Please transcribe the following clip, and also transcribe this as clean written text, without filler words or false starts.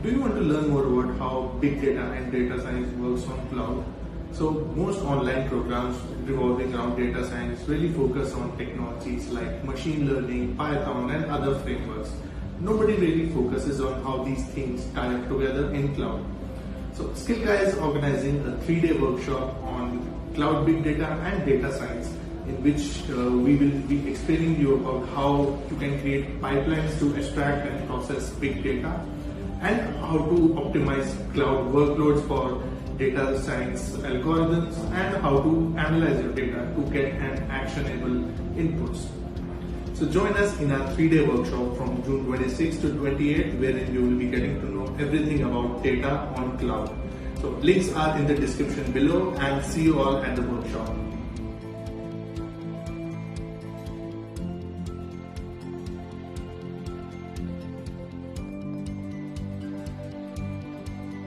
Do you want to learn more about how big data and data science works on cloud? So most online programs revolving around data science really focus on technologies like machine learning, Python and other frameworks. Nobody really focuses on how these things tie up together in cloud. So SkillKai is organizing a 3-day workshop on cloud big data and data science, in which we will be explaining you about how you can create pipelines to extract and process big data, and how to optimize cloud workloads for data science algorithms, and how to analyze your data to get an actionable inputs. So join us in our 3-day workshop from June 26 to 28, wherein you will be getting to know everything about data on cloud. So links are in the description below, and see you all at the workshop.